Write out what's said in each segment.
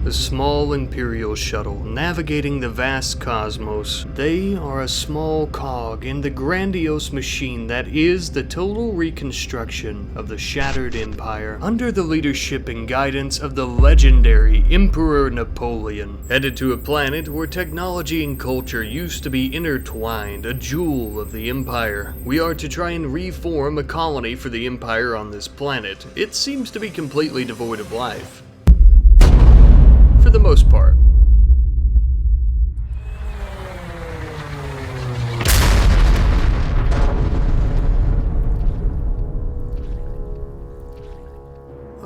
A small Imperial shuttle navigating the vast cosmos. They are a small cog in the grandiose machine that is the total reconstruction of the shattered empire under the leadership and guidance of the legendary Emperor Napoleon. Headed to a planet where technology and culture used to be intertwined, a jewel of the empire. We are to try and reform a colony for the empire on this planet. It seems to be completely devoid of life. For the most part.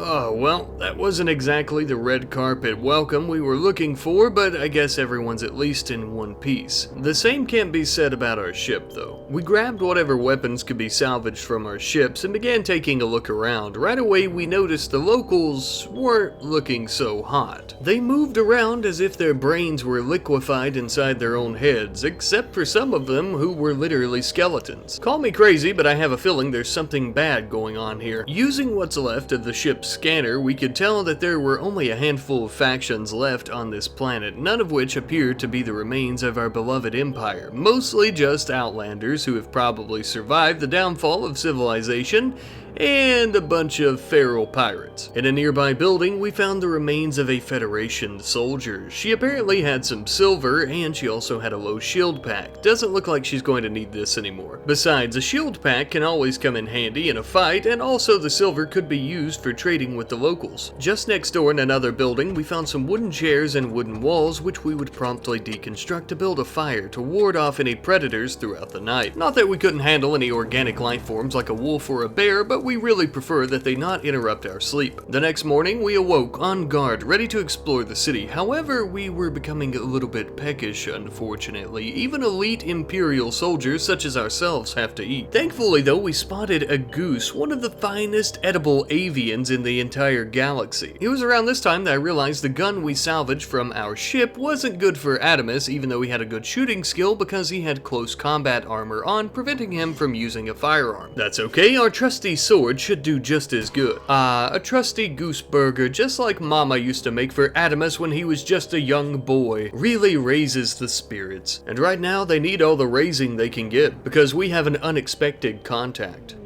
Oh, well, that wasn't exactly the red carpet welcome we were looking for, but I guess everyone's at least in one piece. The same can't be said about our ship, though. We grabbed whatever weapons could be salvaged from our ships and began taking a look around. Right away, we noticed the locals weren't looking so hot. They moved around as if their brains were liquefied inside their own heads, except for some of them who were literally skeletons. Call me crazy, but I have a feeling there's something bad going on here. Using what's left of the ship's scanner, we could tell that there were only a handful of factions left on this planet, none of which appeared to be the remains of our beloved empire. Mostly just outlanders who have probably survived the downfall of civilization, and a bunch of feral pirates. In a nearby building, we found the remains of a Federation soldier. She apparently had some silver, and she also had a low shield pack. Doesn't look like she's going to need this anymore. Besides, a shield pack can always come in handy in a fight, and also the silver could be used for trading with the locals. Just next door in another building, we found some wooden chairs and wooden walls, which we would promptly deconstruct to build a fire to ward off any predators throughout the night. Not that we couldn't handle any organic life forms like a wolf or a bear, but we really prefer that they not interrupt our sleep. The next morning, we awoke on guard, ready to explore the city. However, we were becoming a little bit peckish, unfortunately. Even elite Imperial soldiers such as ourselves have to eat. Thankfully, though, we spotted a goose, one of the finest edible avians in the entire galaxy. It was around this time that I realized the gun we salvaged from our ship wasn't good for Adamus, even though he had a good shooting skill, because he had close combat armor on, preventing him from using a firearm. That's okay, our trusty sword should do just as good. A trusty goose burger, just like Mama used to make for Adamus when he was just a young boy. Really raises the spirits. And right now, they need all the raising they can get, because we have an unexpected contact.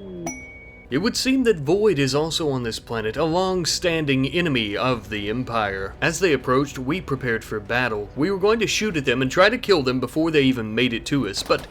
It would seem that V.O.I.D is also on this planet, a long-standing enemy of the Empire. As they approached, we prepared for battle. We were going to shoot at them and try to kill them before they even made it to us, but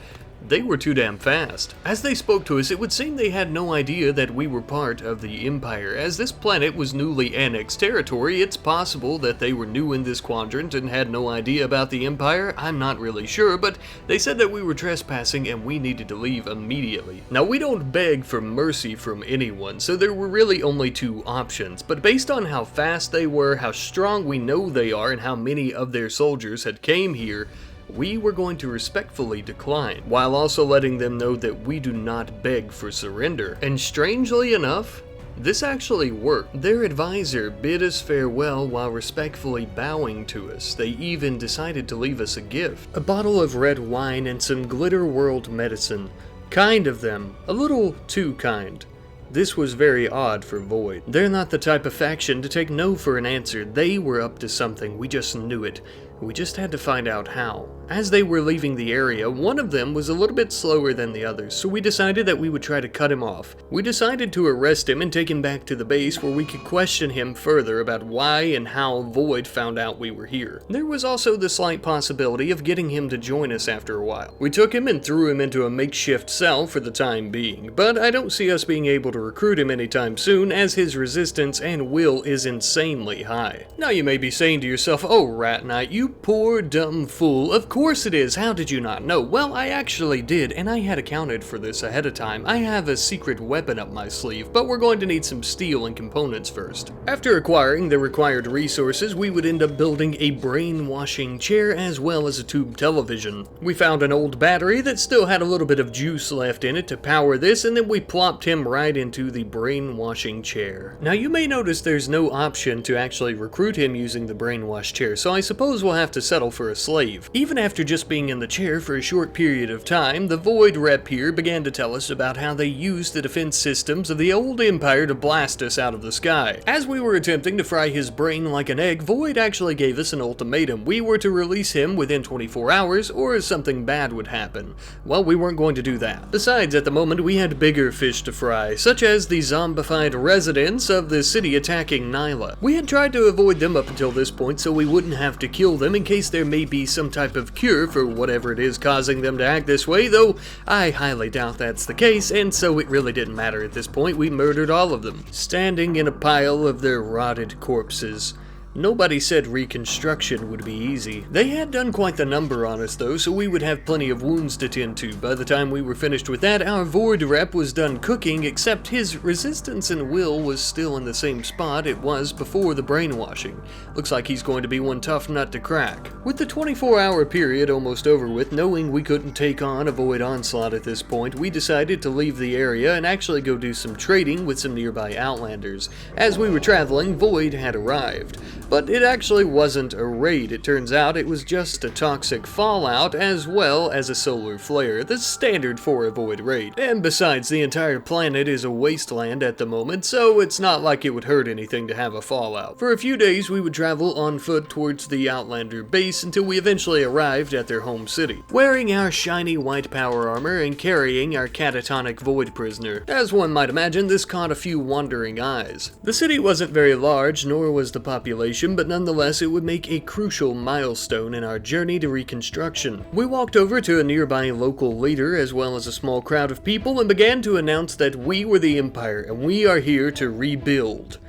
they were too damn fast. As they spoke to us, it would seem they had no idea that we were part of the Empire. As this planet was newly annexed territory, it's possible that they were new in this quadrant and had no idea about the Empire. I'm not really sure, but they said that we were trespassing and we needed to leave immediately. Now, we don't beg for mercy from anyone, so there were really only two options. But based on how fast they were, how strong we know they are, and how many of their soldiers had came here, we were going to respectfully decline, while also letting them know that we do not beg for surrender. And strangely enough, this actually worked. Their advisor bid us farewell while respectfully bowing to us. They even decided to leave us a gift. A bottle of red wine and some Glitter World medicine. Kind of them. A little too kind. This was very odd for V.O.I.D. They're not the type of faction to take no for an answer. They were up to something. We just knew it. We just had to find out how. As they were leaving the area, one of them was a little bit slower than the others, so we decided that we would try to cut him off. We decided to arrest him and take him back to the base where we could question him further about why and how V.O.I.D found out we were here. There was also the slight possibility of getting him to join us after a while. We took him and threw him into a makeshift cell for the time being, but I don't see us being able to recruit him anytime soon, as his resistance and will is insanely high. Now you may be saying to yourself, "Oh, Rat Knight, you poor dumb fool, of course it is, how did you not know?" Well, I actually did, and I had accounted for this ahead of time. I have a secret weapon up my sleeve, but we're going to need some steel and components first. After acquiring the required resources, we would end up building a brainwashing chair as well as a tube television. We found an old battery that still had a little bit of juice left in it to power this, and then we plopped him right into the brainwashing chair. Now you may notice there's no option to actually recruit him using the brainwash chair, so I suppose we'll have to settle for a slave. Even after just being in the chair for a short period of time, the Void rep here began to tell us about how they used the defense systems of the old Empire to blast us out of the sky. As we were attempting to fry his brain like an egg, Void actually gave us an ultimatum. We were to release him within 24 hours or something bad would happen. Well, we weren't going to do that. Besides, at the moment we had bigger fish to fry, such as the zombified residents of the city attacking Nyla. We had tried to avoid them up until this point so we wouldn't have to kill them in case there may be some type of cure for whatever it is causing them to act this way, though I highly doubt that's the case, and so it really didn't matter at this point. We murdered all of them, standing in a pile of their rotted corpses. Nobody said Reconstruction would be easy. They had done quite the number on us though, so we would have plenty of wounds to tend to. By the time we were finished with that, our Void rep was done cooking, except his resistance and will was still in the same spot it was before the brainwashing. Looks like he's going to be one tough nut to crack. With the 24-hour period almost over with, knowing we couldn't take on a Void onslaught at this point, we decided to leave the area and actually go do some trading with some nearby Outlanders. As we were traveling, Void had arrived. But it actually wasn't a raid. It turns out it was just a toxic fallout as well as a solar flare, the standard for a Void raid. And besides, the entire planet is a wasteland at the moment, so it's not like it would hurt anything to have a fallout. For a few days we would travel on foot towards the Outlander base until we eventually arrived at their home city, wearing our shiny white power armor and carrying our catatonic Void prisoner. As one might imagine, this caught a few wandering eyes. The city wasn't very large, nor was the population, but nonetheless it would make a crucial milestone in our journey to Reconstruction. We walked over to a nearby local leader as well as a small crowd of people and began to announce that we were the Empire and we are here to rebuild.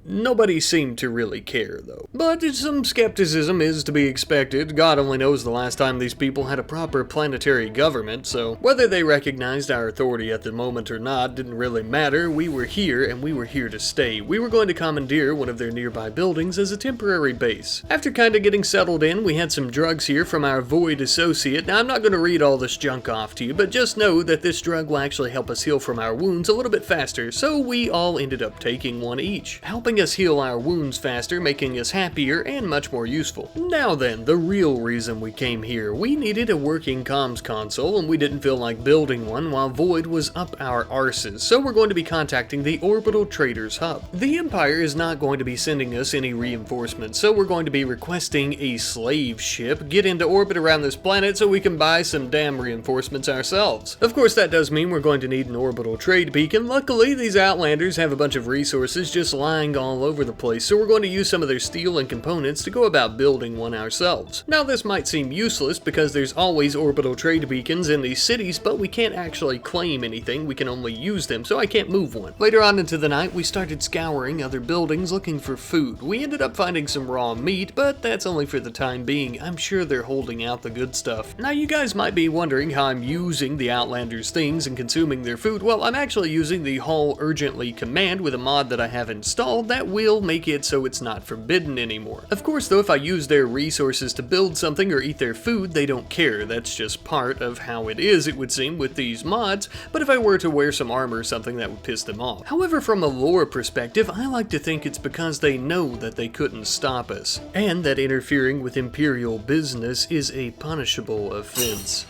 Nobody seemed to really care, though. But some skepticism is to be expected. God only knows the last time these people had a proper planetary government, so whether they recognized our authority at the moment or not didn't really matter. We were here, and we were here to stay. We were going to commandeer one of their nearby buildings as a temporary base. After kinda getting settled in, we had some drugs here from our Void associate. Now, I'm not going to read all this junk off to you, but just know that this drug will actually help us heal from our wounds a little bit faster, so we all ended up taking one each, helping us heal our wounds faster, making us happier and much more useful. Now then, the real reason we came here. We needed a working comms console and we didn't feel like building one while Void was up our arses, so we're going to be contacting the Orbital Traders Hub. The Empire is not going to be sending us any reinforcements, so we're going to be requesting a slave ship get into orbit around this planet so we can buy some damn reinforcements ourselves. Of course, that does mean we're going to need an orbital trade beacon. Luckily, these Outlanders have a bunch of resources just lying all over the place, so we're going to use some of their steel and components to go about building one ourselves. Now, this might seem useless because there's always orbital trade beacons in these cities, but we can't actually claim anything, we can only use them, so I can't move one. Later on into the night, we started scouring other buildings looking for food. We ended up finding some raw meat, but that's only for the time being. I'm sure they're holding out the good stuff. Now, you guys might be wondering how I'm using the Outlanders' things and consuming their food. Well, I'm actually using the Haul Urgently command with a mod that I have installed that will make it so it's not forbidden anymore. Of course, though, if I use their resources to build something or eat their food, they don't care. That's just part of how it is, it would seem, with these mods, but if I were to wear some armor or something, that would piss them off. However, from a lore perspective, I like to think it's because they know that they couldn't stop us, and that interfering with Imperial business is a punishable offense.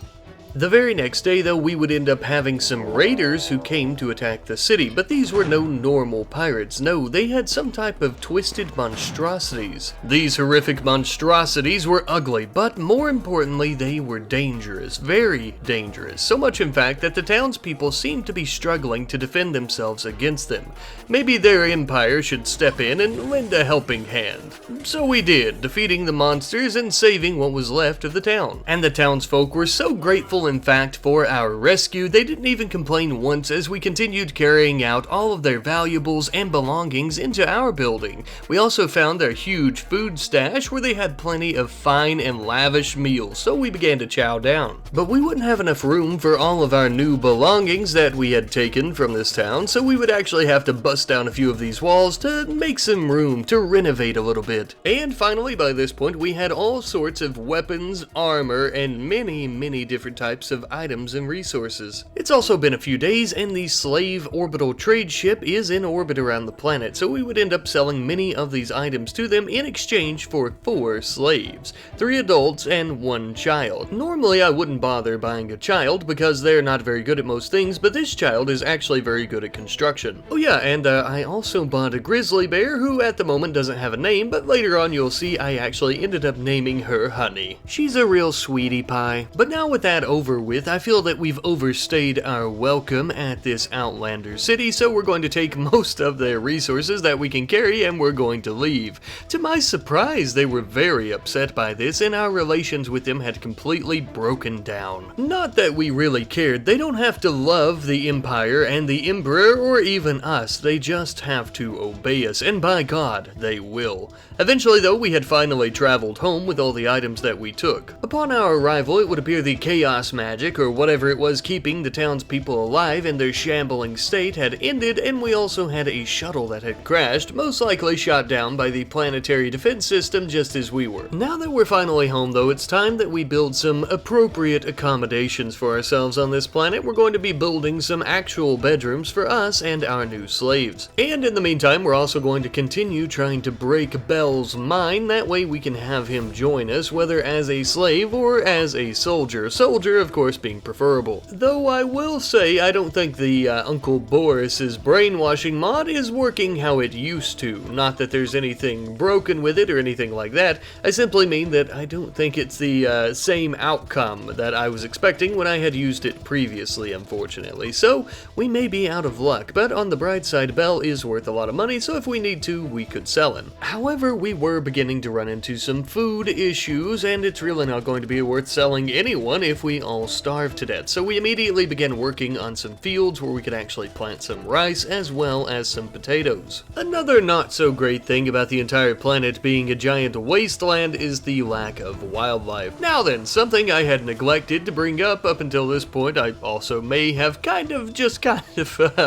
The very next day, though, we would end up having some raiders who came to attack the city, but these were no normal pirates. No, they had some type of twisted monstrosities. These horrific monstrosities were ugly, but more importantly, they were dangerous. Very dangerous. So much, in fact, that the townspeople seemed to be struggling to defend themselves against them. Maybe their empire should step in and lend a helping hand. So we did, defeating the monsters and saving what was left of the town. And the townsfolk were so grateful, in fact, for our rescue, they didn't even complain once as we continued carrying out all of their valuables and belongings into our building. We also found their huge food stash where they had plenty of fine and lavish meals, so we began to chow down. But we wouldn't have enough room for all of our new belongings that we had taken from this town, so we would actually have to bust down a few of these walls to make some room to renovate a little bit. And finally, by this point, we had all sorts of weapons, armor, and many different types types of items and resources. It's also been a few days and the slave orbital trade ship is in orbit around the planet, so we would end up selling many of these items to them in exchange for 4 slaves, 3 adults and 1 child. Normally I wouldn't bother buying a child because they're not very good at most things, but this child is actually very good at construction. Oh yeah, and I also bought a grizzly bear who at the moment doesn't have a name, but later on you'll see I actually ended up naming her Honey. She's a real sweetie pie. But now with that over with, I feel that we've overstayed our welcome at this Outlander city, so we're going to take most of their resources that we can carry and we're going to leave. To my surprise, they were very upset by this and our relations with them had completely broken down. Not that we really cared, they don't have to love the Empire and the Emperor or even us, they just have to obey us, and by God, they will. Eventually though, we had finally traveled home with all the items that we took. Upon our arrival, it would appear the chaos magic, or whatever it was keeping the townspeople alive in their shambling state, had ended, and we also had a shuttle that had crashed, most likely shot down by the planetary defense system just as we were. Now that we're finally home though, it's time that we build some appropriate accommodations for ourselves on this planet. We're going to be building some actual bedrooms for us and our new slaves. And in the meantime, we're also going to continue trying to break Bell's mine, that way we can have him join us, whether as a slave or as a soldier. Soldier, of course, being preferable. Though I will say, I don't think the Uncle Boris's brainwashing mod is working how it used to. Not that there's anything broken with it or anything like that, I simply mean that I don't think it's the same outcome that I was expecting when I had used it previously, unfortunately. So, we may be out of luck, but on the bright side, Bell is worth a lot of money, so if we need to, we could sell him. However, we were beginning to run into some food issues, and it's really not going to be worth selling anyone if we all starve to death. So we immediately began working on some fields where we could actually plant some rice as well as some potatoes. Another not so great thing about the entire planet being a giant wasteland is the lack of wildlife. Now then, something I had neglected to bring up until this point, I also may have kind of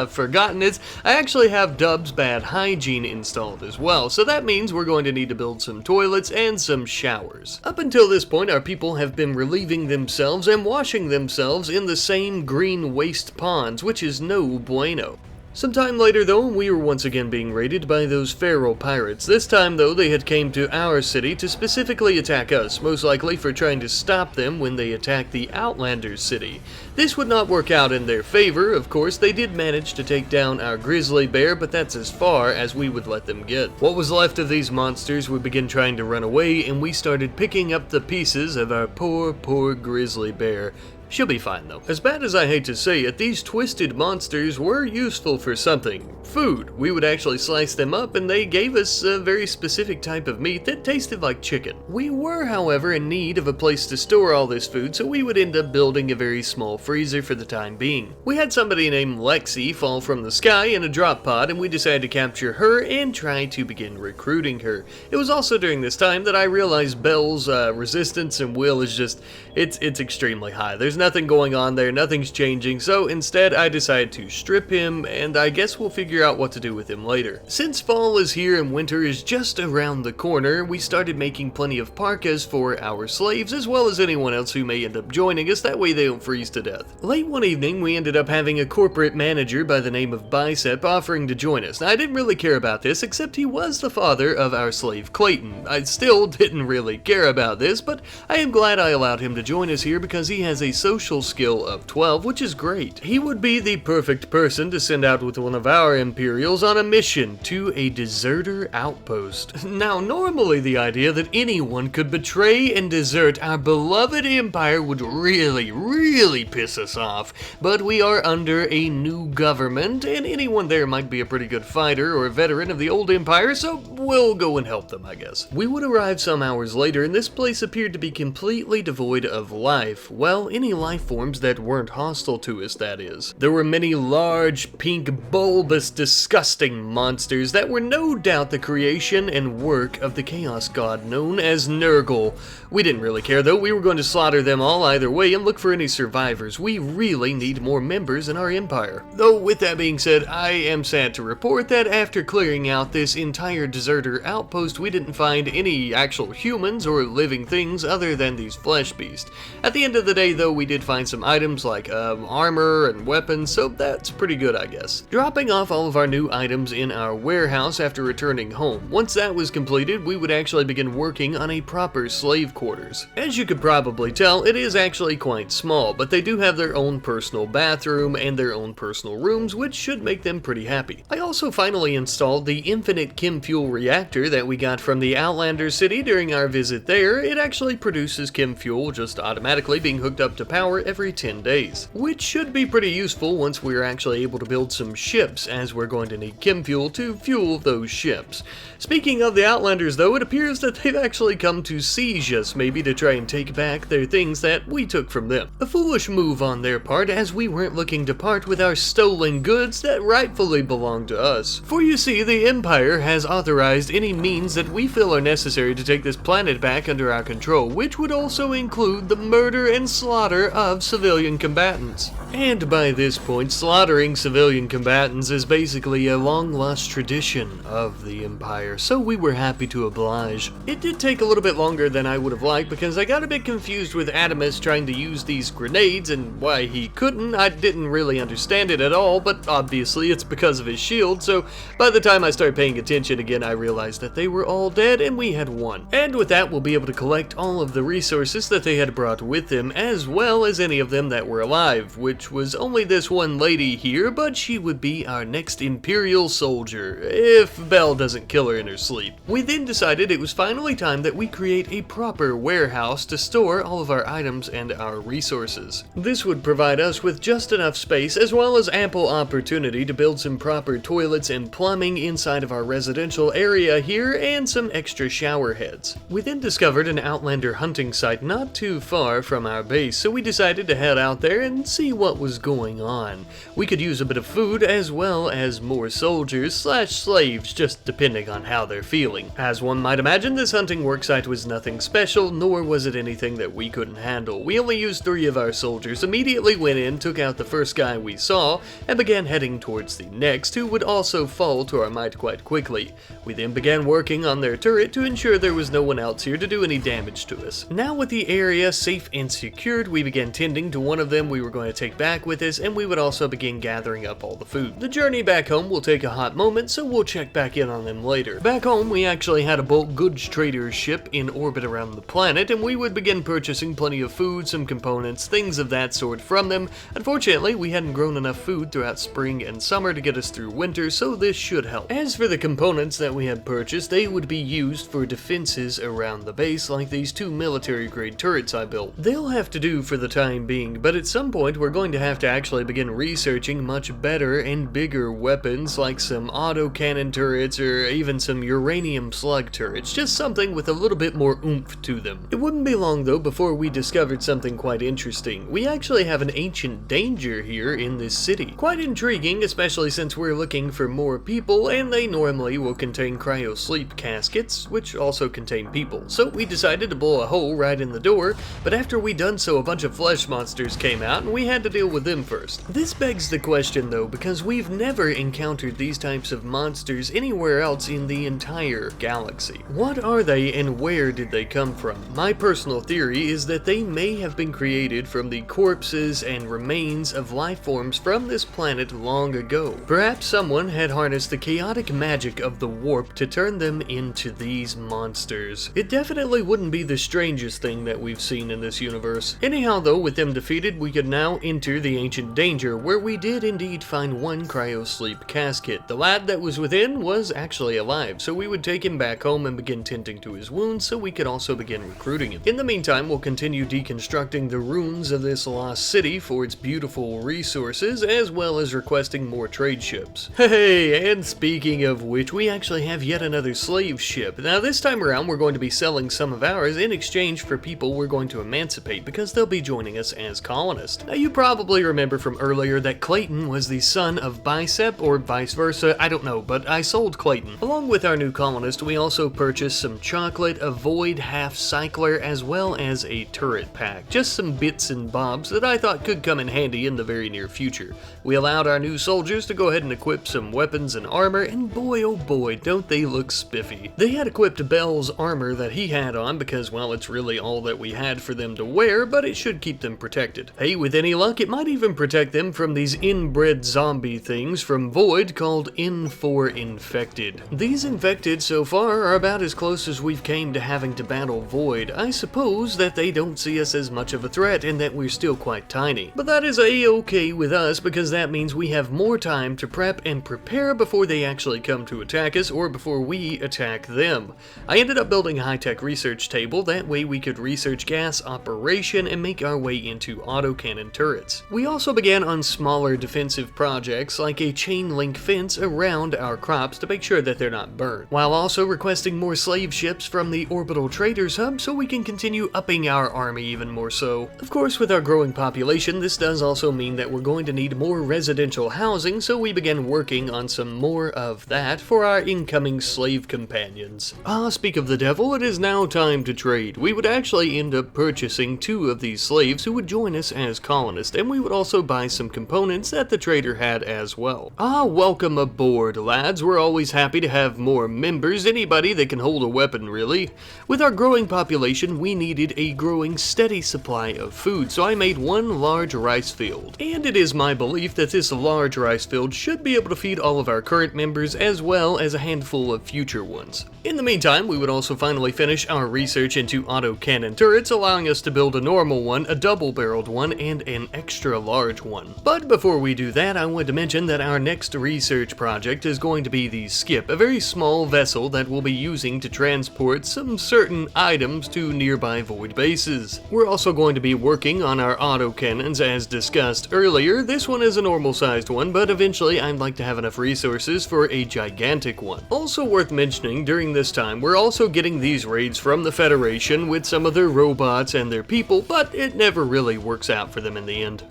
forgotten it. I actually have Dub's bad hygiene installed as well, so that means we're going to need to build some toilets and some showers. Up until this point, our people have been relieving themselves and washing themselves in the same green waste ponds, which is no bueno. Sometime later though, we were once again being raided by those feral pirates. This time though, they had came to our city to specifically attack us, most likely for trying to stop them when they attacked the Outlanders city. This would not work out in their favor, of course. They did manage to take down our grizzly bear, but that's as far as we would let them get. What was left of these monsters would begin trying to run away, and we started picking up the pieces of our poor grizzly bear. She'll be fine though. As bad as I hate to say it, these twisted monsters were useful for something. Food. We would actually slice them up and they gave us a very specific type of meat that tasted like chicken. We were, however, in need of a place to store all this food, so we would end up building a very small freezer for the time being. We had somebody named Lexi fall from the sky in a drop pod and we decided to capture her and try to begin recruiting her. It was also during this time that I realized Bell's resistance and will is just, it's extremely high. There's nothing going on there, nothing's changing, so instead I decided to strip him, and I guess we'll figure out what to do with him later. Since fall is here and winter is just around the corner, we started making plenty of parkas for our slaves, as well as anyone else who may end up joining us, that way they don't freeze to death. Late one evening, we ended up having a corporate manager by the name of Bicep offering to join us. Now, I didn't really care about this, except he was the father of our slave Clayton. I still didn't really care about this, but I am glad I allowed him to join us here because he has a social skill of 12, which is great. He would be the perfect person to send out with one of our Imperials on a mission to a deserter outpost. Now, normally the idea that anyone could betray and desert our beloved Empire would really piss us off, but we are under a new government, and anyone there might be a pretty good fighter or a veteran of the old Empire, so we'll go and help them, I guess. We would arrive some hours later, and this place appeared to be completely devoid of life. Well, any life forms that weren't hostile to us, that is. There were many large, pink, bulbous, disgusting monsters that were no doubt the creation and work of the chaos god known as Nurgle. We didn't really care though, we were going to slaughter them all either way and look for any survivors. We really need more members in our empire. Though with that being said, I am sad to report that after clearing out this entire deserter outpost, we didn't find any actual humans or living things other than these flesh beasts. At the end of the day though, we we did find some items like armor and weapons, so that's pretty good, I guess. Dropping off all of our new items in our warehouse after returning home. Once that was completed, we would actually begin working on a proper slave quarters. As you could probably tell, it is actually quite small, but they do have their own personal bathroom and their own personal rooms, which should make them pretty happy. I also finally installed the infinite chem fuel reactor that we got from the Outlander city during our visit there. It actually produces chem fuel just automatically being hooked up to power every 10 days, which should be pretty useful once we're actually able to build some ships, as we're going to need chem fuel to fuel those ships. Speaking of the Outlanders though, it appears that they've actually come to siege us, maybe to try and take back their things that we took from them. A foolish move on their part, as we weren't looking to part with our stolen goods that rightfully belong to us. For you see, the Empire has authorized any means that we feel are necessary to take this planet back under our control, which would also include the murder and slaughter of civilian combatants. And by this point, slaughtering civilian combatants is basically a long-lost tradition of the Empire, so we were happy to oblige. It did take a little bit longer than I would have liked because I got a bit confused with Adamus trying to use these grenades and why he couldn't. I didn't really understand it at all, but obviously it's because of his shield, so by the time I started paying attention again, I realized that they were all dead and we had won. And with that, we'll be able to collect all of the resources that they had brought with them, as well as any of them that were alive, which was only this one lady here, but she would be our next Imperial soldier, if Belle doesn't kill her in her sleep. We then decided it was finally time that we create a proper warehouse to store all of our items and our resources. This would provide us with just enough space, as well as ample opportunity to build some proper toilets and plumbing inside of our residential area here, and some extra shower heads. We then discovered an Outlander hunting site not too far from our base, so we decided to head out there and see what was going on. We could use a bit of food as well as more soldiers / slaves, just depending on how they're feeling. As one might imagine, this hunting worksite was nothing special, nor was it anything that we couldn't handle. We only used 3 of our soldiers, immediately went in, took out the first guy we saw, and began heading towards the next, who would also fall to our might quite quickly. We then began working on their turret to ensure there was no one else here to do any damage to us. Now with the area safe and secured, we began tending to one of them we were going to take back with us, and we would also begin gathering up all the food. The journey back home will take a hot moment, so we'll check back in on them later. Back home, we actually had a bulk goods trader ship in orbit around the planet, and we would begin purchasing plenty of food, some components, things of that sort from them. Unfortunately, we hadn't grown enough food throughout spring and summer to get us through winter, so this should help. As for the components that we had purchased, they would be used for defenses around the base, like these 2 military-grade turrets I built. They'll have to do for the time being, but at some point we're going to have to actually begin researching much better and bigger weapons, like some autocannon turrets or even some uranium slug turrets, just something with a little bit more oomph to them. It wouldn't be long though before we discovered something quite interesting. We actually have an ancient danger here in this city. Quite intriguing, especially since we're looking for more people, and they normally will contain cryo-sleep caskets, which also contain people. So we decided to blow a hole right in the door, but after we done so, a bunch of flesh monsters came out and we had to deal with them first. This begs the question though, because we've never encountered these types of monsters anywhere else in the entire galaxy. What are they and where did they come from? My personal theory is that they may have been created from the corpses and remains of life forms from this planet long ago. Perhaps someone had harnessed the chaotic magic of the warp to turn them into these monsters. It definitely wouldn't be the strangest thing that we've seen in this universe. Anyhow though, with them defeated, we could now enter the ancient danger, where we did indeed find one cryo-sleep casket. The lad that was within was actually alive, so we would take him back home and begin tending to his wounds so we could also begin recruiting him. In the meantime, we'll continue deconstructing the ruins of this lost city for its beautiful resources, as well as requesting more trade ships. Hey, and speaking of which, we actually have yet another slave ship. Now this time around, we're going to be selling some of ours in exchange for people we're going to emancipate, because they'll be joining us as colonists. Now you probably remember from earlier that Clayton was the son of Bicep, or vice versa, I don't know, but I sold Clayton. Along with our new colonist, we also purchased some chocolate, a V.O.I.D half cycler, as well as a turret pack. Just some bits and bobs that I thought could come in handy in the very near future. We allowed our new soldiers to go ahead and equip some weapons and armor, and boy oh boy, don't they look spiffy. They had equipped Bell's armor that he had on because, well, it's really all that we had for them to wear, but it should keep them protected. Hey, with any luck, it might even protect them from these inbred zombie things from V.O.I.D called N4 Infected. These infected so far are about as close as we've came to having to battle V.O.I.D. I suppose that they don't see us as much of a threat and that we're still quite tiny. But that is a-okay with us because that means we have more time to prep and prepare before they actually come to attack us or before we attack them. I ended up building a high-tech research table, that way we could research gas operation and make our way into autocannon turrets. We also began on smaller defensive projects like a chain link fence around our crops to make sure that they're not burned, while also requesting more slave ships from the orbital traders hub so we can continue upping our army even more so. Of course, with our growing population, this does also mean that we're going to need more residential housing, so we began working on some more of that for our incoming slave companions. Speak of the devil, it is now time to trade. We would actually end up purchasing 2 of these slaves who would join us as colonists, and we would also buy some components that the trader had as well. Welcome aboard, lads. We're always happy to have more members, anybody that can hold a weapon, really. With our growing population, we needed a growing steady supply of food, so I made one large rice field. And it is my belief that this large rice field should be able to feed all of our current members as well as a handful of future ones. In the meantime, we would also finally finish our research into autocannon turrets, allowing us to build a normal one, a double-barreled one, and an extra large one. But before we do that, I want to mention that our next research project is going to be the Skip, a very small vessel that we'll be using to transport some certain items to nearby V.O.I.D bases. We're also going to be working on our autocannons as discussed earlier. This one is a normal-sized one, but eventually I'd like to have enough resources for a gigantic one. Also worth mentioning, during this time, we're also getting these raids from the Federation with some of their robots and their people, but it never really works out for them in the end.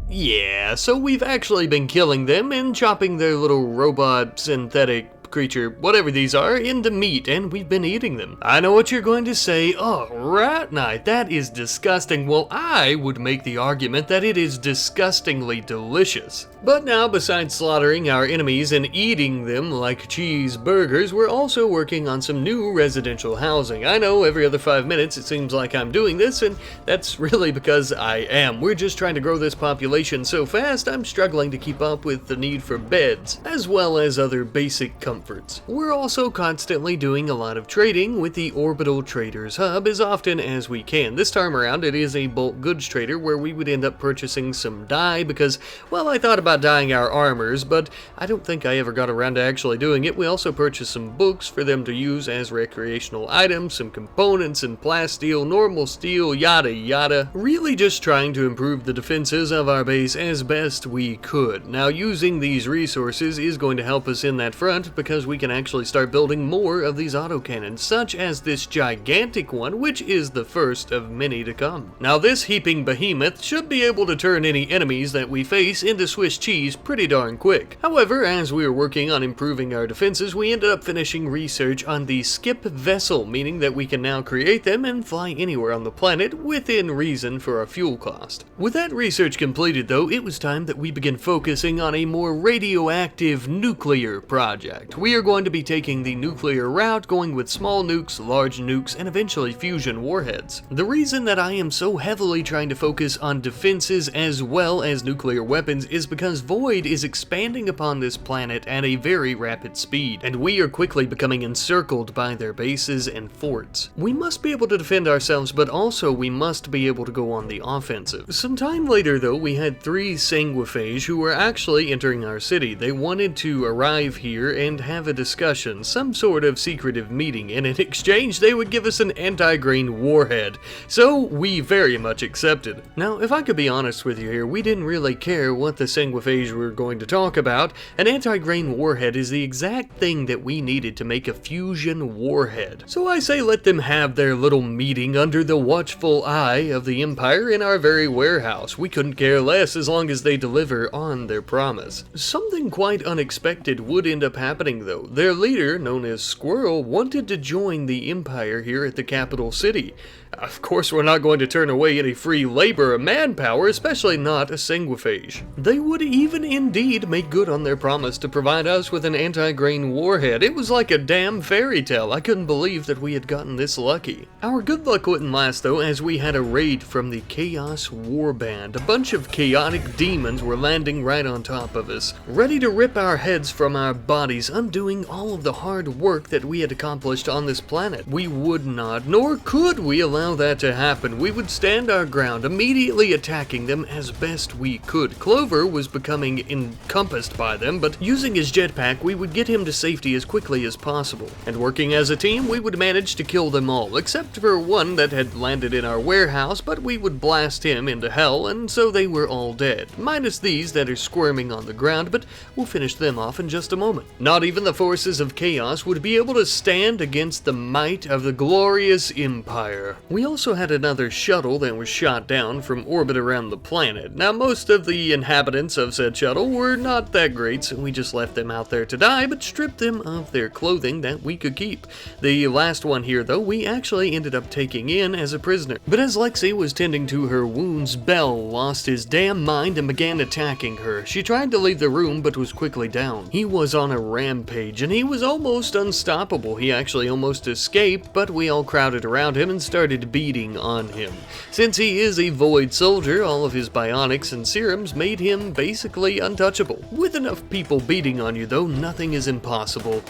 Yeah, so we've actually been killing them and chopping their little robot synthetic creature, whatever these are, into meat, and we've been eating them. I know what you're going to say. Oh, rat night, that is disgusting. Well, I would make the argument that it is disgustingly delicious. But now, besides slaughtering our enemies and eating them like cheeseburgers, we're also working on some new residential housing. I know every other 5 minutes it seems like I'm doing this, and that's really because I am. We're just trying to grow this population so fast, I'm struggling to keep up with the need for beds, as well as other basic comforts. We're also constantly doing a lot of trading with the Orbital Traders Hub as often as we can. This time around, it is a bulk goods trader where we would end up purchasing some dye because, well, I thought about dyeing our armors, but I don't think I ever got around to actually doing it. We also purchased some books for them to use as recreational items, some components and plasteel, normal steel, yada yada. Really just trying to improve the defenses of our base as best we could. Now, using these resources is going to help us in that front because we can actually start building more of these autocannons, such as this gigantic one, which is the first of many to come. Now, this heaping behemoth should be able to turn any enemies that we face into Swiss cheese pretty darn quick. However, as we were working on improving our defenses, we ended up finishing research on the Skip vessel, meaning that we can now create them and fly anywhere on the planet within reason for our fuel cost. With that research completed though, it was time that we begin focusing on a more radioactive nuclear project. We are going to be taking the nuclear route, going with small nukes, large nukes, and eventually fusion warheads. The reason that I am so heavily trying to focus on defenses as well as nuclear weapons is because V.O.I.D is expanding upon this planet at a very rapid speed, and we are quickly becoming encircled by their bases and forts. We must be able to defend ourselves, but also we must be able to go on the offensive. Some time later though, we had 3 Sanguophage who were actually entering our city. They wanted to arrive here and have a discussion, some sort of secretive meeting, and in exchange they would give us an anti-grain warhead. So we very much accepted. Now, if I could be honest with you here, we didn't really care what the Sanguophage we're going to talk about. An anti-grain warhead is the exact thing that we needed to make a fusion warhead. So I say let them have their little meeting under the watchful eye of the Empire in our very warehouse. We couldn't care less as long as they deliver on their promise. Something quite unexpected would end up happening though. Their leader, known as Squirrel, wanted to join the Empire here at the capital city. Of course, we're not going to turn away any free labor or manpower, especially not a Sanguophage. They would even indeed make good on their promise to provide us with an anti-grain warhead. It was like a damn fairy tale. I couldn't believe that we had gotten this lucky. Our good luck wouldn't last though, as we had a raid from the Chaos Warband. A bunch of chaotic demons were landing right on top of us, ready to rip our heads from our bodies, undoing all of the hard work that we had accomplished on this planet. We would not, nor could we allow that to happen. We would stand our ground, immediately attacking them as best we could. Clover was becoming encompassed by them, but using his jetpack, we would get him to safety as quickly as possible. And working as a team, we would manage to kill them all, except for one that had landed in our warehouse, but we would blast him into hell, and so they were all dead. Minus these that are squirming on the ground, but we'll finish them off in just a moment. Not even the forces of chaos would be able to stand against the might of the glorious Empire. We also had another shuttle that was shot down from orbit around the planet. Now, most of the inhabitants of said shuttle were not that great, so we just left them out there to die, but stripped them of their clothing that we could keep. The last one here, though, we actually ended up taking in as a prisoner. But as Lexi was tending to her wounds, Bell lost his damn mind and began attacking her. She tried to leave the room, but was quickly down. He was on a rampage, and he was almost unstoppable. He actually almost escaped, but we all crowded around him and started beating on him. Since he is a Void soldier, all of his bionics and serums made him basically untouchable. With enough people beating on you, though, nothing is impossible.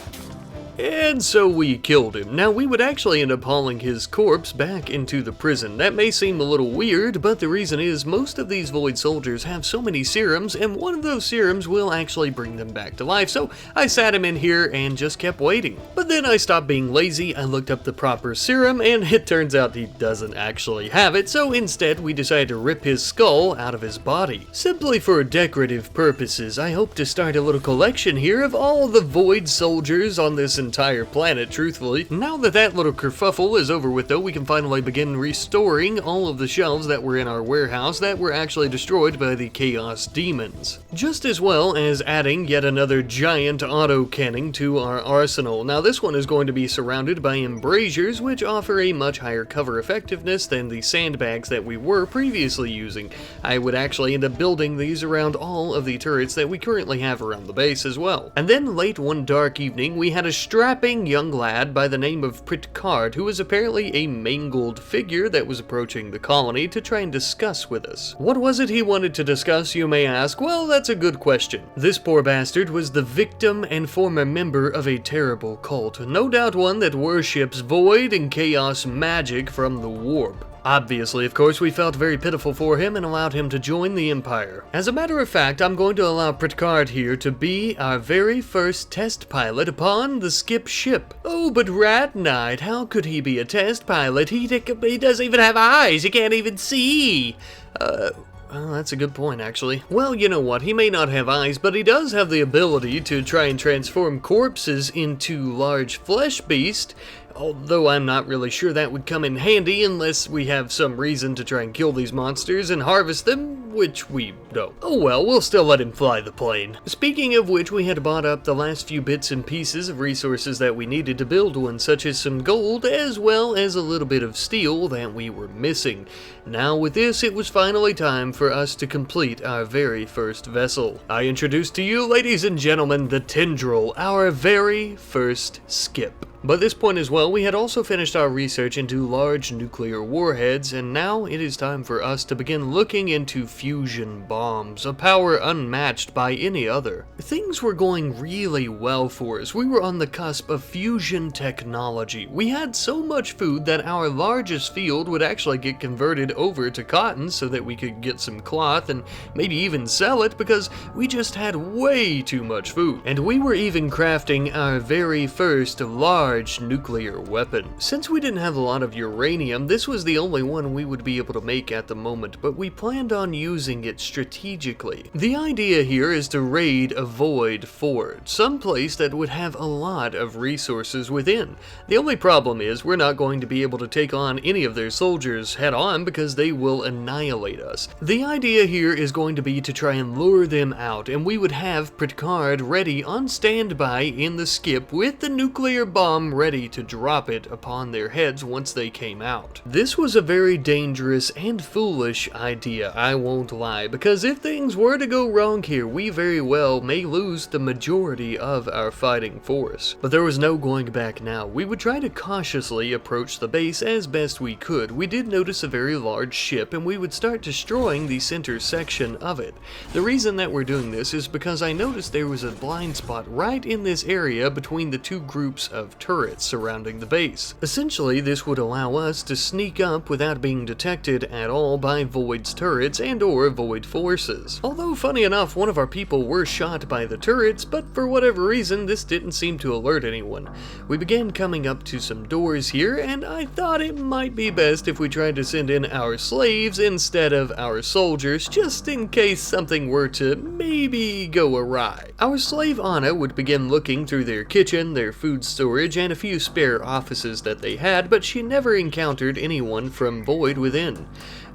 And so we killed him. Now, we would actually end up hauling his corpse back into the prison. That may seem a little weird, but the reason is most of these Void soldiers have so many serums, and one of those serums will actually bring them back to life. So I sat him in here and just kept waiting. But then I stopped being lazy, I looked up the proper serum, and it turns out he doesn't actually have it, so instead we decided to rip his skull out of his body. Simply for decorative purposes, I hope to start a little collection here of all the Void soldiers on this entire planet, truthfully. Now that that little kerfuffle is over with though, we can finally begin restoring all of the shelves that were in our warehouse that were actually destroyed by the Chaos Demons. Just as well as adding yet another giant auto-canning to our arsenal. Now this one is going to be surrounded by embrasures, which offer a much higher cover effectiveness than the sandbags that we were previously using. I would actually end up building these around all of the turrets that we currently have around the base as well. And then late one dark evening, we had a strapping young lad by the name of Pritcard, who was apparently a mangled figure that was approaching the colony to try and discuss with us. What was it he wanted to discuss, you may ask? Well, that's a good question. This poor bastard was the victim and former member of a terrible cult, no doubt one that worships void and chaos magic from the warp. Obviously, of course, we felt very pitiful for him and allowed him to join the Empire. As a matter of fact, I'm going to allow Pritcard here to be our very first test pilot upon the skip ship. Oh, but Rat Knight, how could he be a test pilot? He doesn't even have eyes, he can't even see. Well, that's a good point, actually. Well, you know what, he may not have eyes, but he does have the ability to try and transform corpses into large flesh beasts, although I'm not really sure that would come in handy unless we have some reason to try and kill these monsters and harvest them, which we don't. Oh well, we'll still let him fly the plane. Speaking of which, we had bought up the last few bits and pieces of resources that we needed to build one, such as some gold, as well as a little bit of steel that we were missing. Now with this, it was finally time for us to complete our very first vessel. I introduce to you, ladies and gentlemen, the Tendril, our very first skip. By this point as well, we had also finished our research into large nuclear warheads, and now it is time for us to begin looking into fusion bombs, a power unmatched by any other. Things were going really well for us. We were on the cusp of fusion technology. We had so much food that our largest field would actually get converted over to cotton so that we could get some cloth and maybe even sell it, because we just had way too much food. And we were even crafting our very first large nuclear weapon. Since we didn't have a lot of uranium, this was the only one we would be able to make at the moment, but we planned on using it strategically. The idea here is to raid a void fort, someplace that would have a lot of resources within. The only problem is we're not going to be able to take on any of their soldiers head on because they will annihilate us. The idea here is going to be to try and lure them out, and we would have Pritcard ready on standby in the skip with the nuclear bomb bomb ready to drop it upon their heads once they came out. This was a very dangerous and foolish idea, I won't lie, because if things were to go wrong here, we very well may lose the majority of our fighting force. But there was no going back now. We would try to cautiously approach the base as best we could. We did notice a very large ship, and we would start destroying the center section of it. The reason that we're doing this is because I noticed there was a blind spot right in this area between the two groups of turrets surrounding the base. Essentially, this would allow us to sneak up without being detected at all by Void's turrets and or Void forces. Although, funny enough, one of our people were shot by the turrets, but for whatever reason, this didn't seem to alert anyone. We began coming up to some doors here, and I thought it might be best if we tried to send in our slaves instead of our soldiers, just in case something were to maybe go awry. Our slave Anna would begin looking through their kitchen, their food storage, and a few spare offices that they had, but she never encountered anyone from Void within.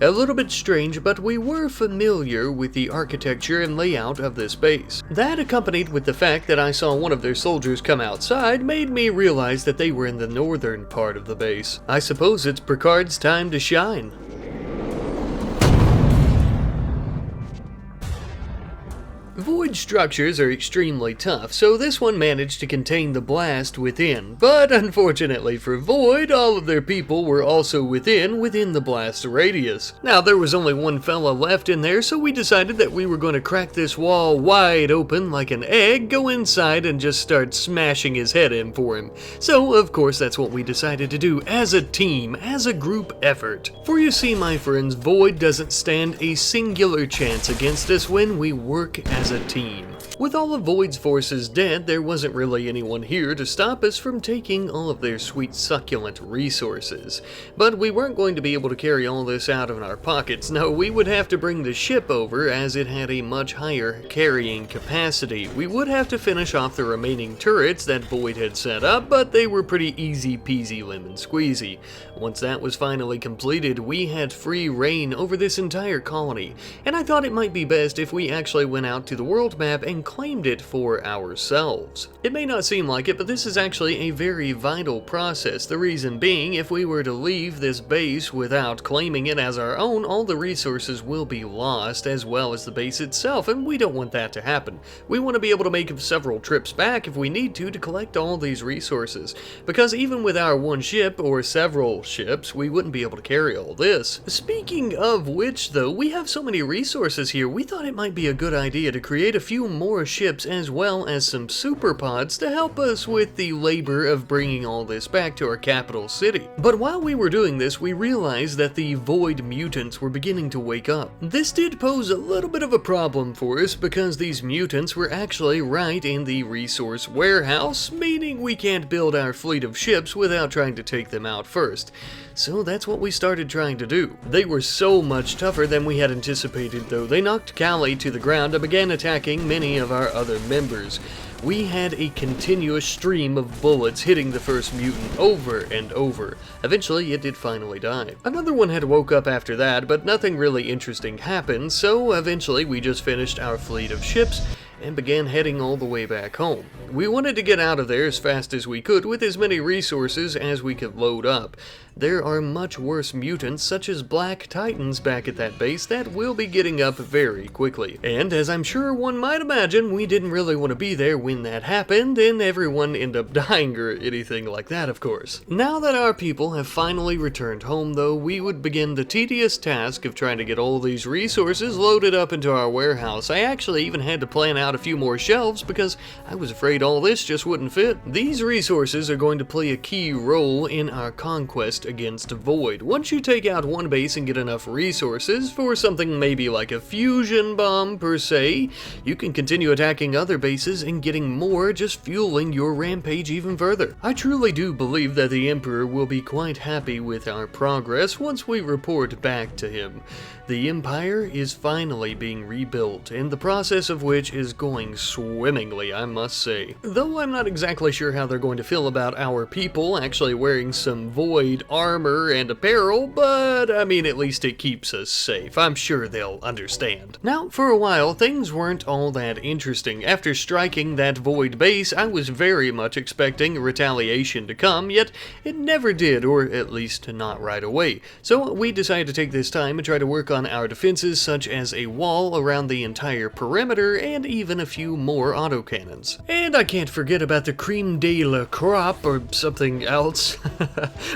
A little bit strange, but we were familiar with the architecture and layout of this base. That, accompanied with the fact that I saw one of their soldiers come outside, made me realize that they were in the northern part of the base. I suppose it's Picard's time to shine. Void structures are extremely tough, so this one managed to contain the blast within, but unfortunately for Void, all of their people were also within the blast radius. Now, there was only one fella left in there, so we decided that we were going to crack this wall wide open like an egg, go inside and just start smashing his head in for him. So, of course, that's what we decided to do as a team, as a group effort. For you see, my friends, Void doesn't stand a singular chance against us when we work as a team. With all of Void's forces dead, there wasn't really anyone here to stop us from taking all of their sweet succulent resources. But we weren't going to be able to carry all this out of our pockets. No, we would have to bring the ship over as it had a much higher carrying capacity. We would have to finish off the remaining turrets that Void had set up, but they were pretty easy peasy lemon squeezy. Once that was finally completed, we had free reign over this entire colony, and I thought it might be best if we actually went out to the world map and claimed it for ourselves. It may not seem like it, but this is actually a very vital process. The reason being, if we were to leave this base without claiming it as our own, all the resources will be lost, as well as the base itself, and we don't want that to happen. We want to be able to make several trips back if we need to collect all these resources, because even with our one ship, or several ships, we wouldn't be able to carry all this. Speaking of which, though, we have so many resources here, we thought it might be a good idea to create a few more ships as well as some super pods to help us with the labor of bringing all this back to our capital city. But while we were doing this, we realized that the Void mutants were beginning to wake up. This did pose a little bit of a problem for us because these mutants were actually right in the resource warehouse, meaning we can't build our fleet of ships without trying to take them out first. So that's what we started trying to do. They were so much tougher than we had anticipated, though. They knocked Callie to the ground and began attacking many of our other members. We had a continuous stream of bullets hitting the first mutant over and over. Eventually, it did finally die. Another one had woke up after that, but nothing really interesting happened, so eventually we just finished our fleet of ships and began heading all the way back home. We wanted to get out of there as fast as we could with as many resources as we could load up. There are much worse mutants, such as Black Titans, back at that base that will be getting up very quickly. And as I'm sure one might imagine, we didn't really want to be there when that happened, and everyone ended up dying or anything like that, of course. Now that our people have finally returned home, though, we would begin the tedious task of trying to get all these resources loaded up into our warehouse. I actually even had to plan out a few more shelves because I was afraid all this just wouldn't fit. These resources are going to play a key role in our conquest against Void. Once you take out one base and get enough resources for something maybe like a fusion bomb per se, you can continue attacking other bases and getting more, just fueling your rampage even further. I truly do believe that the Emperor will be quite happy with our progress once we report back to him. The Empire is finally being rebuilt, and the process of which is going swimmingly, I must say. Though I'm not exactly sure how they're going to feel about our people actually wearing some Void armor and apparel, but I mean, at least it keeps us safe. I'm sure they'll understand. Now, for a while, things weren't all that interesting. After striking that Void base, I was very much expecting retaliation to come, yet it never did, or at least not right away. So we decided to take this time and try to work on our defenses, such as a wall around the entire perimeter and even a few more autocannons. And I can't forget about the creme de la crop or something else.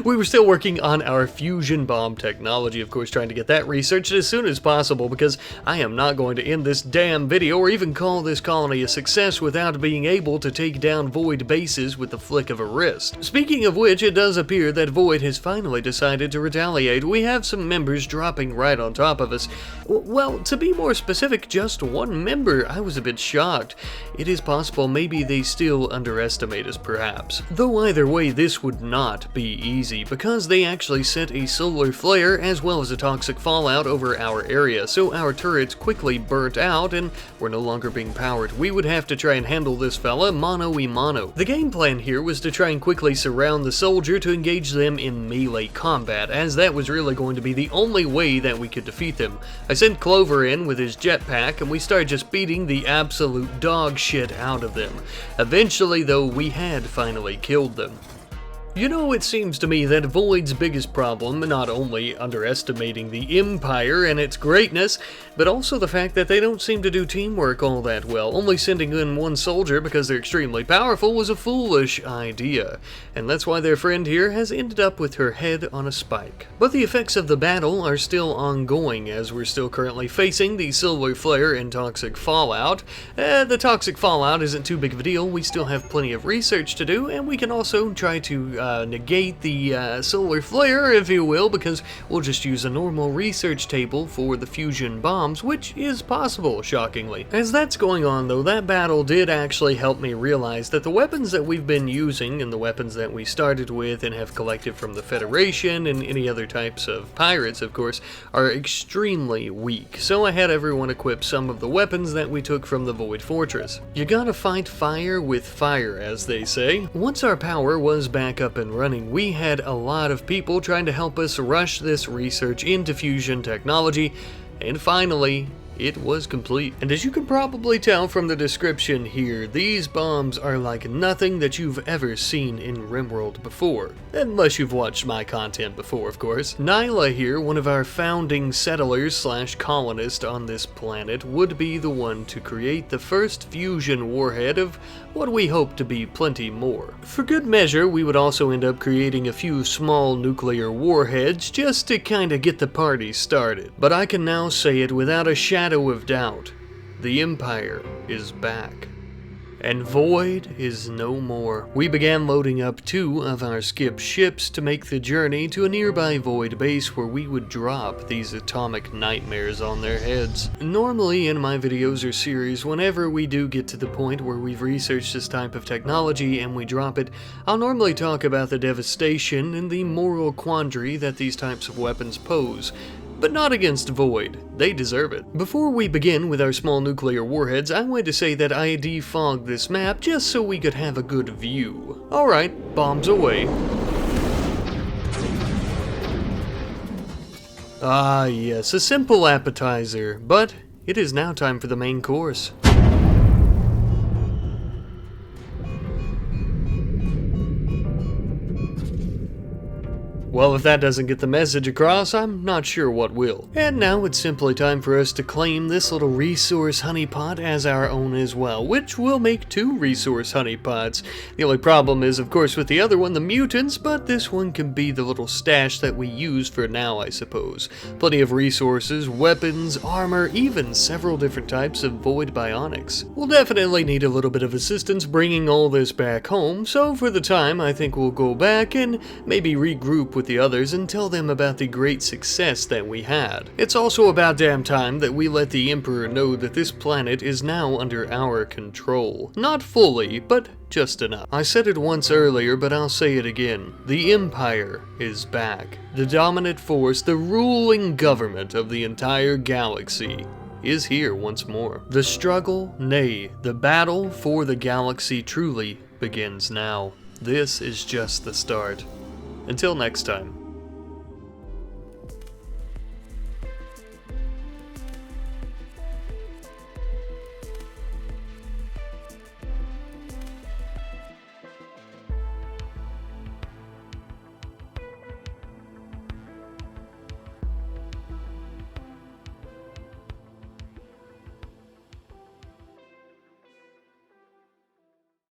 We were still working on our fusion bomb technology, of course, trying to get that researched as soon as possible, because I am not going to end this damn video or even call this colony a success without being able to take down Void bases with the flick of a wrist. Speaking of which, it does appear that Void has finally decided to retaliate. We have some members dropping right on top of us. Well, to be more specific, just one member. I was a bit shocked. It is possible maybe they still underestimate us, perhaps. Though either way, this would not be easy, because they actually set a solar flare as well as a toxic fallout over our area, so our turrets quickly burnt out and were no longer being powered. We would have to try and handle this fella mano-a-mano. The game plan here was to try and quickly surround the soldier to engage them in melee combat, as that was really going to be the only way that we could defeat them. I sent Clover in with his jetpack and we started just beating the absolute dog shit out of them. Eventually, though, we had finally killed them. You know, it seems to me that Void's biggest problem, not only underestimating the Empire and its greatness, but also the fact that they don't seem to do teamwork all that well. Only sending in one soldier because they're extremely powerful was a foolish idea, and that's why their friend here has ended up with her head on a spike. But the effects of the battle are still ongoing, as we're still currently facing the solar flare and toxic fallout. The toxic fallout isn't too big of a deal. We still have plenty of research to do, and we can also try to negate the solar flare, if you will, because we'll just use a normal research table for the fusion bombs, which is possible, shockingly. As that's going on, though, that battle did actually help me realize that the weapons that we've been using and the weapons that we started with and have collected from the Federation and any other types of pirates, of course, are extremely weak. So I had everyone equip some of the weapons that we took from the Void Fortress. You gotta fight fire with fire, as they say. Once our power was back up and running, we had a lot of people trying to help us rush this research into fusion technology, and finally, it was complete. And as you can probably tell from the description here, these bombs are like nothing that you've ever seen in RimWorld before. Unless you've watched my content before, of course. Nyla here, one of our founding settlers slash colonists on this planet, would be the one to create the first fusion warhead of what we hope to be plenty more. For good measure, we would also end up creating a few small nuclear warheads just to kinda get the party started. But I can now say it without a shadow of doubt, the Empire is back. And Void is no more. We began loading up 2 of our skip ships to make the journey to a nearby Void base where we would drop these atomic nightmares on their heads. Normally in my videos or series, whenever we do get to the point where we've researched this type of technology and we drop it, I'll normally talk about the devastation and the moral quandary that these types of weapons pose. But not against Void. They deserve it. Before we begin with our small nuclear warheads, I wanted to say that I defogged this map just so we could have a good view. Alright, bombs away. Ah yes, a simple appetizer, but it is now time for the main course. Well, if that doesn't get the message across, I'm not sure what will. And now it's simply time for us to claim this little resource honeypot as our own as well, which will make 2 resource honeypots. The only problem is, of course, with the other one, the mutants, but this one can be the little stash that we use for now, I suppose. Plenty of resources, weapons, armor, even several different types of Void bionics. We'll definitely need a little bit of assistance bringing all this back home, so for the time, I think we'll go back and maybe regroup with the others and tell them about the great success that we had. It's also about damn time that we let the Emperor know that this planet is now under our control. Not fully, but just enough. I said it once earlier, but I'll say it again. The Empire is back. The dominant force, the ruling government of the entire galaxy is here once more. The struggle, nay, the battle for the galaxy truly begins now. This is just the start. Until next time.